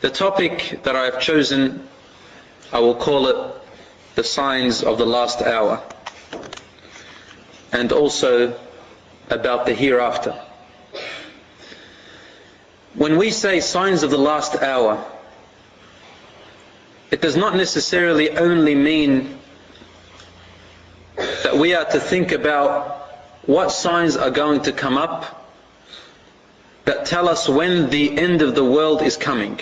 The topic that I have chosen, I will call it the signs of the last hour, and also about the hereafter. When we say signs of the last hour, it does not necessarily only mean that we are to think about what signs are going to come up that tell us when the end of the world is coming.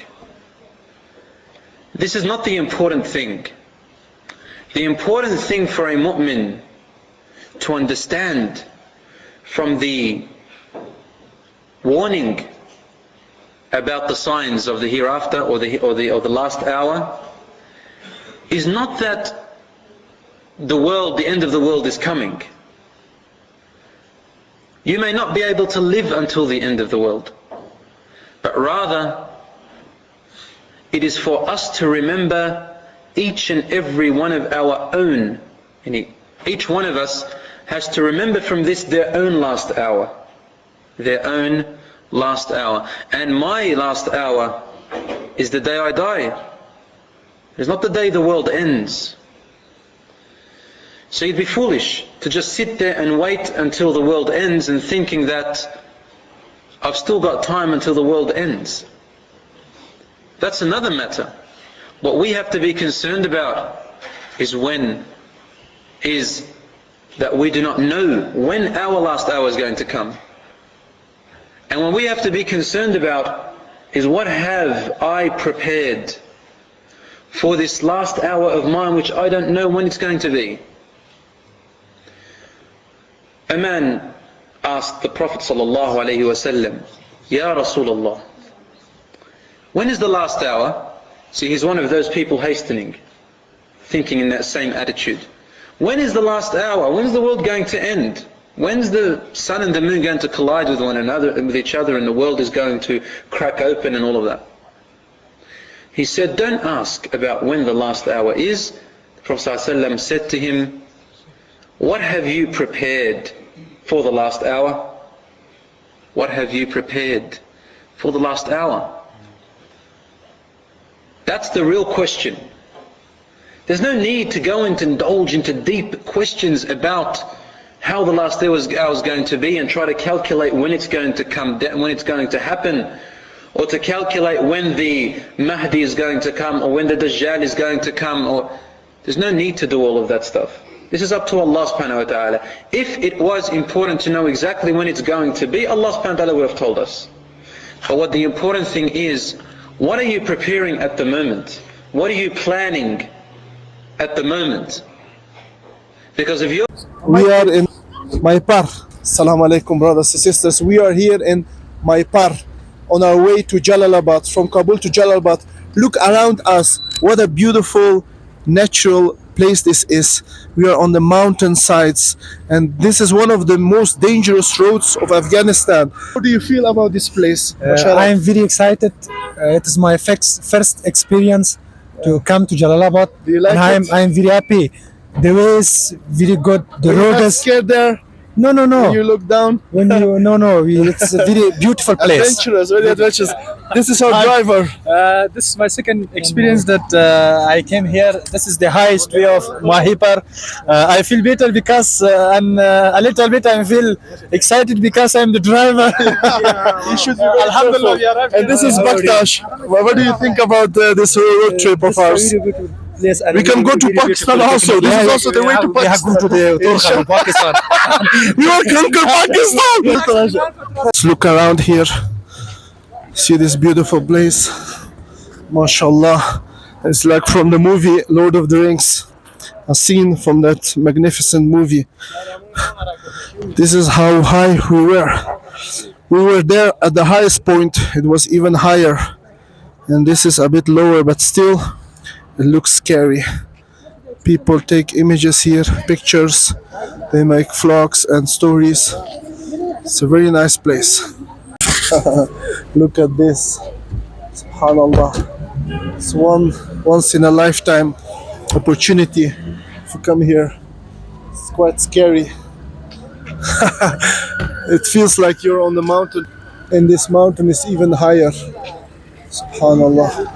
This is not the important thing. The important thing for a mu'min to understand from the warning about the signs of the hereafter or the last hour is not that the end of the world is coming. You may not be able to live until the end of the world, but rather it is for us to remember each and every one of our own. Each one of us has to remember from this their own last hour. Their own last hour. And my last hour is the day I die. It's not the day the world ends. So you'd be foolish to just sit there and wait until the world ends and thinking that I've still got time until the world ends. That's another matter. What we have to be concerned about is that we do not know when our last hour is going to come. And what we have to be concerned about is what have I prepared for this last hour of mine, which I don't know when it's going to be. A man asked the Prophet ﷺ, Ya Rasulullah, when is the last hour? See, he's one of those people hastening, thinking in that same attitude. When is the last hour? When is the world going to end? When's the sun and the moon going to collide with one another and with each other, and the world is going to crack open and all of that? He said, don't ask about when the last hour is. The Prophet ﷺ said to him, what have you prepared for the last hour? What have you prepared for the last hour? That's the real question. There's no need to go and indulge into deep questions about how the last hour is going to be and try to calculate when it's going to come, when it's going to happen, or to calculate when the Mahdi is going to come, or when the Dajjal is going to come. Or there's no need to do all of that stuff. This is up to Allah subhanahu wa ta'ala. If it was important to know exactly when it's going to be, Allah subhanahu wa ta'ala would have told us. But what the important thing is, what are you preparing at the moment? What are you planning at the moment? Because if you're... We are in Maipar. Assalamu alaikum, brothers and sisters. We are here in Maipar on our way to Jalalabad, from Kabul to Jalalabad. Look around us. What a beautiful natural place this is. We are on the mountain sides, and this is one of the most dangerous roads of Afghanistan. How do you feel about this place? I am very excited. It is my first experience to come to Jalalabad. Do you like and it? I am very happy. The way is very good. The You're road not is... scared there? No. When you look down? It's a very beautiful place. Adventurous, very adventurous. This is our driver. This is my second experience that I came here. This is the highest way of Mahipar. I feel better because I'm a little bit. I feel excited because I'm the driver. You should be very careful. And this is Bakhtash. What do you think about this road trip of ours? Yes, We can go to Pakistan also. This is also the way to Pakistan. Pakistan. We will conquer Pakistan. Let's look around here. See this beautiful place. MashaAllah. It's like from the movie Lord of the Rings. A scene from that magnificent movie. This is how high we were. We were there at the highest point. It was even higher. And this is a bit lower, but still it looks scary. People take images here, pictures. They make vlogs and stories. It's a very nice place. Look at this. SubhanAllah. It's once in a lifetime opportunity to come here. It's quite scary. It feels like you're on the mountain, and this mountain is even higher. Subhanallah.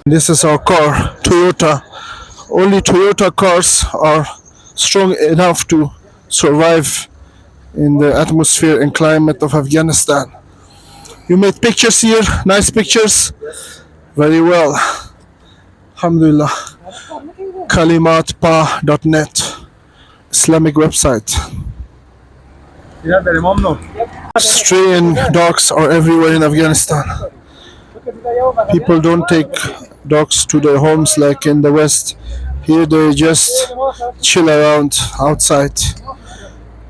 This is our car, Toyota. Only Toyota cars are strong enough to survive in the atmosphere and climate of Afghanistan. You made pictures here, nice pictures. Very well. Alhamdulillah. Kalimatpa.net, Islamic website. Stray and dogs are everywhere in Afghanistan. People don't take dogs to their homes like in the West. Here they just chill around outside.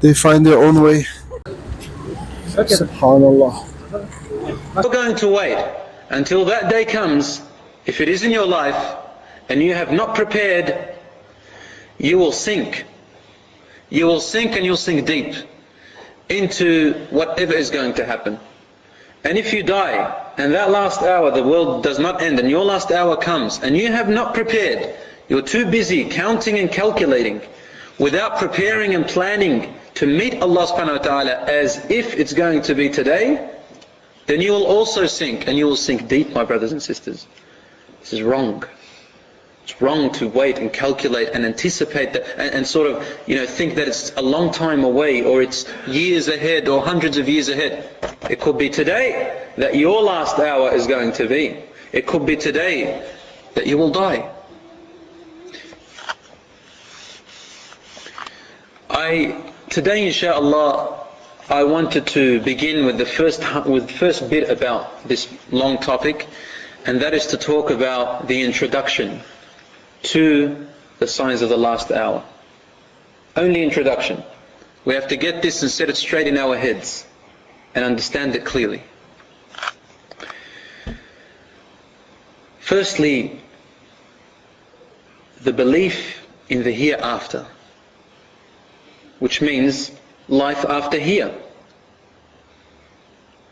They find their own way. Subhanallah. You're going to wait until that day comes. If it is in your life and you have not prepared, you will sink. You will sink, and you'll sink deep into whatever is going to happen. And if you die and that last hour, the world does not end, and your last hour comes and you have not prepared, you're too busy counting and calculating without preparing and planning to meet Allah subhanahu wa ta'ala as if it's going to be today, then you will also sink, and you will sink deep, my brothers and sisters. This is wrong. It's wrong to wait and calculate and anticipate that, and sort of, think that it's a long time away, or it's years ahead, or hundreds of years ahead. It could be today that your last hour is going to be. It could be today that you will die. Today, inshallah, I wanted to begin with the first bit about this long topic, and that is to talk about the introduction to the signs of the last hour. Only introduction. We have to get this and set it straight in our heads and understand it clearly. Firstly, the belief in the hereafter, which means life after here.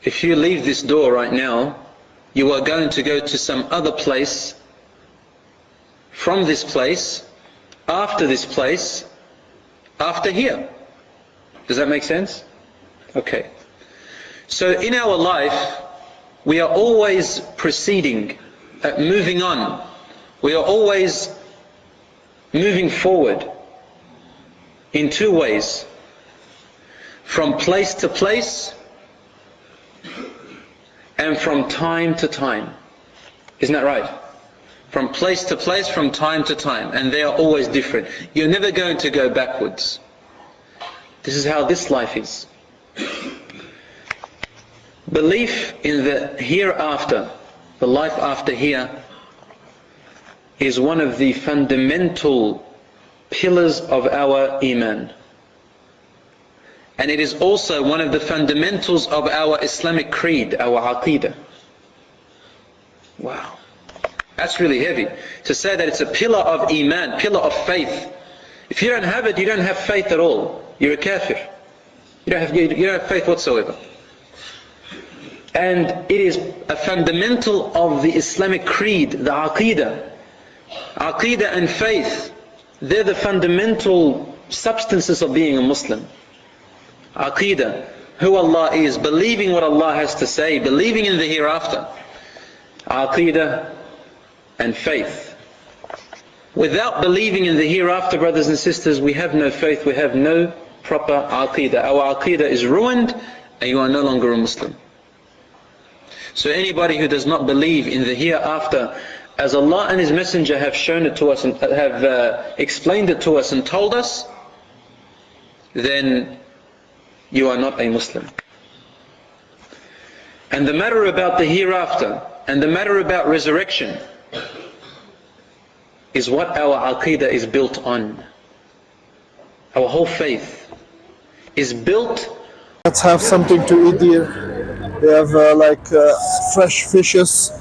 If you leave this door right now, you are going to go to some other place, from this place, after this place, after here. Does that make sense? Okay. So in our life, we are always proceeding, moving on. We are always moving forward in two ways. From place to place, and from time to time. Isn't that right? From place to place, from time to time. And they are always different. You're never going to go backwards. This is how this life is. Belief in the hereafter, the life after here, is one of the fundamental pillars of our Iman. And it is also one of the fundamentals of our Islamic creed, our Aqidah. Wow. That's really heavy. To say that it's a pillar of Iman, pillar of faith. If you don't have it, you don't have faith at all. You're a kafir. You don't have faith whatsoever. And it is a fundamental of the Islamic creed, the Aqidah. Aqidah and faith, they're the fundamental substances of being a Muslim. Aqidah, who Allah is, believing what Allah has to say, believing in the hereafter. Aqidah and faith. Without believing in the hereafter, brothers and sisters, we have no faith, we have no proper Aqidah. Our Aqidah is ruined, and you are no longer a Muslim. So anybody who does not believe in the hereafter, as Allah and His Messenger have shown it to us and have explained it to us and told us, then you are not a Muslim. And the matter about the hereafter and the matter about resurrection is what our Aqidah is built on. Our whole faith is built. Let's have something to eat here. They have fresh fishes.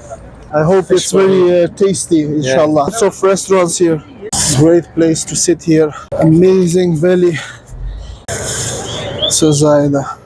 I hope it's very tasty, inshallah. Lots of restaurants here. Great place to sit here. Amazing valley. So Zaida.